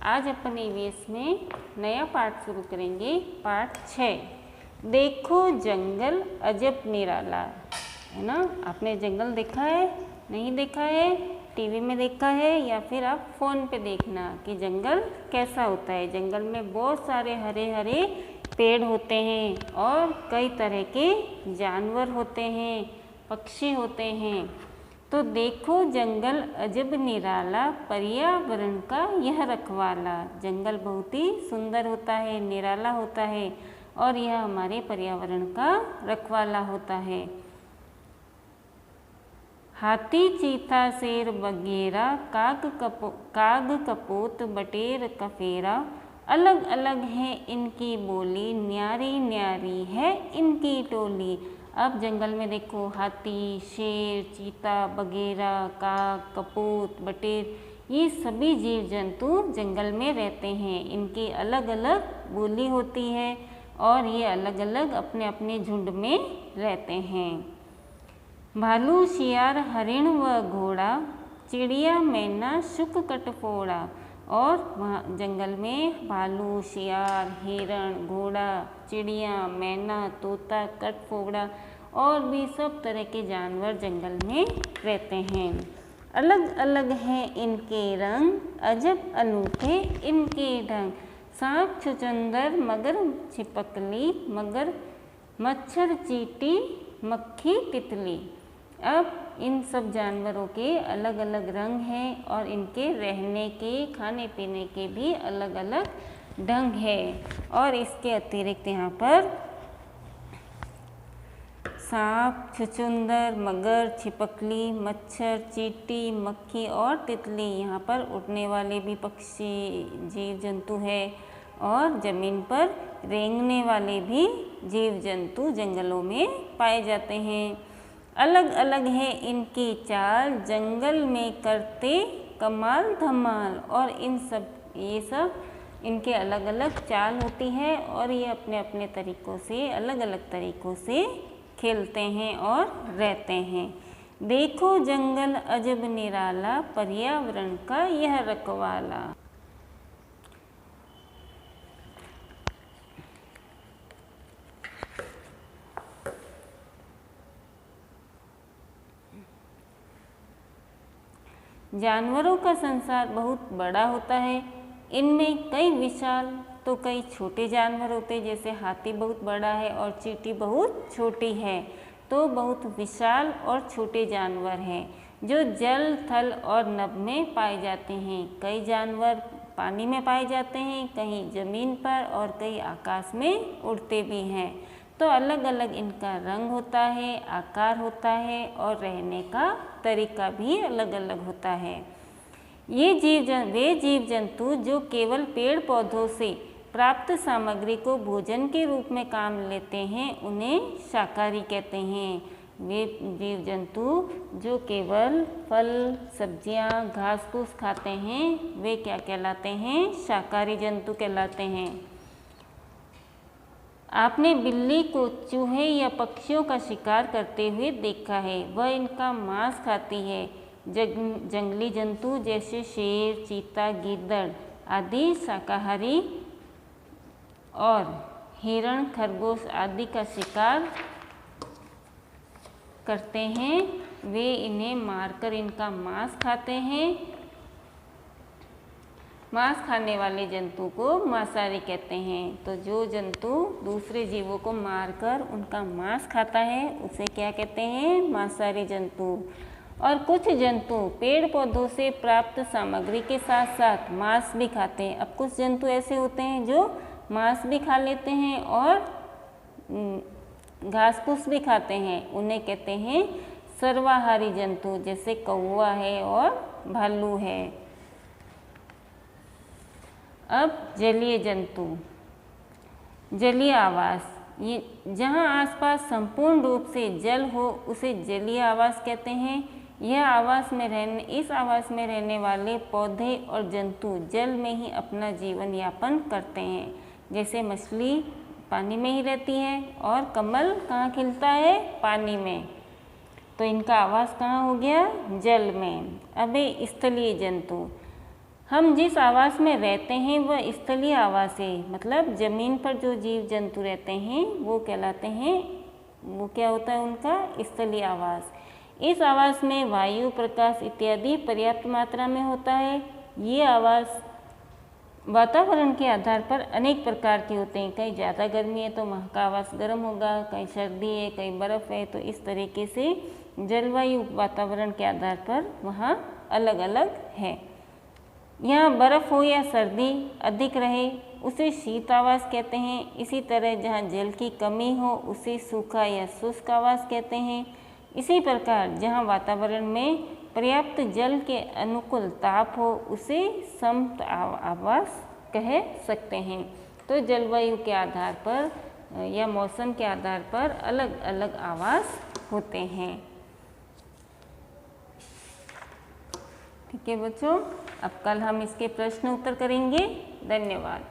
आज अपन ईवीएस में नया पाठ शुरू करेंगे, पाठ 6। देखो जंगल अजब निराला, है ना। आपने जंगल देखा है? नहीं देखा है? टीवी में देखा है या फिर आप फ़ोन पे देखना कि जंगल कैसा होता है। जंगल में बहुत सारे हरे हरे पेड़ होते हैं और कई तरह के जानवर होते हैं, पक्षी होते हैं। तो देखो जंगल अजब निराला, पर्यावरण का यह रखवाला। जंगल बहुत ही सुंदर होता है, निराला होता है और यह हमारे पर्यावरण का रखवाला होता है। हाथी, चीता, शेर वगैरह, काग कपोत, बटेर कफेरा, अलग अलग है इनकी बोली, न्यारी न्यारी है इनकी टोली। अब जंगल में देखो हाथी, शेर, चीता, बगेरा, काग, कपोत, बटेर, ये सभी जीव जंतु जंगल में रहते हैं। इनकी अलग अलग बोली होती है और ये अलग अलग अपने अपने झुंड में रहते हैं। भालू, शियार, हरिण व घोड़ा, चिड़िया, मैना, शुक, कटफोड़ा। और वहाँ जंगल में भालू, शियार, हिरण, घोड़ा, चिड़िया, मैना, तोता, कटफोड़ा और भी सब तरह के जानवर जंगल में रहते हैं। अलग अलग हैं इनके रंग, अजब अनूठे इनके ढंग। सांप, छुछुंदर, मगर छिपकली, मगर मच्छर, चींटी, मक्खी, तितली। अब इन सब जानवरों के अलग अलग रंग हैं और इनके रहने के, खाने पीने के भी अलग अलग ढंग है। और इसके अतिरिक्त यहाँ पर सांप, छुछुंदर, मगर, छिपकली, मच्छर, चींटी, मक्खी और तितली, यहाँ पर उड़ने वाले भी पक्षी जीव जंतु है और ज़मीन पर रेंगने वाले भी जीव जंतु जंगलों में पाए जाते हैं। अलग अलग है इनकी चाल, जंगल में करते कमाल धमाल। और ये सब इनके अलग अलग चाल होती है और ये अपने अपने तरीक़ों से, अलग अलग तरीक़ों से खेलते हैं और रहते हैं। देखो जंगल अजब निराला, पर्यावरण का यह रखवाला। जानवरों का संसार बहुत बड़ा होता है। इनमें कई विशाल तो कई छोटे जानवर होते हैं, जैसे हाथी बहुत बड़ा है और चींटी बहुत छोटी है। तो बहुत विशाल और छोटे जानवर हैं जो जल, थल और नभ में पाए जाते हैं। कई जानवर पानी में पाए जाते हैं, कहीं ज़मीन पर और कई आकाश में उड़ते भी हैं। तो अलग अलग इनका रंग होता है, आकार होता है और रहने का तरीका भी अलग अलग होता है। वे जीव जंतु जो केवल पेड़ पौधों से प्राप्त सामग्री को भोजन के रूप में काम लेते हैं, उन्हें शाकाहारी कहते हैं। वे जीव जंतु जो केवल फल, सब्जियां, घास फूस खाते हैं, वे क्या कहलाते हैं? शाकाहारी जंतु कहलाते हैं। आपने बिल्ली को चूहे या पक्षियों का शिकार करते हुए देखा है, वह इनका मांस खाती है। जंगली जंतु जैसे शेर, चीता, गीदड़ आदि शाकाहारी और हिरण, खरगोश आदि का शिकार करते हैं। वे इन्हें मारकर इनका मांस खाते हैं। मांस खाने वाले जंतु को मांसाहारी कहते हैं। तो जो जंतु दूसरे जीवों को मारकर उनका मांस खाता है, उसे क्या कहते हैं? मांसाहारी जंतु। और कुछ जंतु पेड़ पौधों से प्राप्त सामग्री के साथ साथ मांस भी खाते हैं। अब कुछ जंतु ऐसे होते हैं जो मांस भी खा लेते हैं और घास फूस भी खाते हैं, उन्हें कहते हैं सर्वाहारी जंतु, जैसे कौवा है और भालू है। अब जलीय जंतु, जलीय आवास, ये जहाँ आसपास संपूर्ण रूप से जल हो उसे जलीय आवास कहते हैं। इस आवास में रहने वाले पौधे और जंतु जल में ही अपना जीवन यापन करते हैं। जैसे मछली पानी में ही रहती है और कमल कहाँ खिलता है? पानी में। तो इनका आवास कहाँ हो गया? जल में। अब स्थलीय जंतु, हम जिस आवास में रहते हैं वह स्थलीय आवास है, मतलब जमीन पर जो जीव जंतु रहते हैं वो कहलाते हैं, वो क्या होता है उनका स्थलीय आवास। इस आवास में वायु, प्रकाश इत्यादि पर्याप्त मात्रा में होता है। ये आवास वातावरण के आधार पर अनेक प्रकार के होते हैं, कहीं ज़्यादा गर्मी है तो वहाँ का आवास गर्म होगा, कहीं सर्दी है, कहीं बर्फ़ है, तो इस तरीके से जलवायु वातावरण के आधार पर वहाँ अलग अलग है। यहाँ बर्फ़ हो या सर्दी अधिक रहे उसे शीत आवास कहते हैं। इसी तरह जहाँ जल की कमी हो उसे सूखा या शुष्क आवास कहते हैं। इसी प्रकार जहाँ वातावरण में पर्याप्त जल के अनुकूल ताप हो उसे समत आवास कह सकते हैं। तो जलवायु के आधार पर या मौसम के आधार पर अलग अलग आवास होते हैं। ठीक है बच्चों, अब कल हम इसके प्रश्न उत्तर करेंगे। धन्यवाद।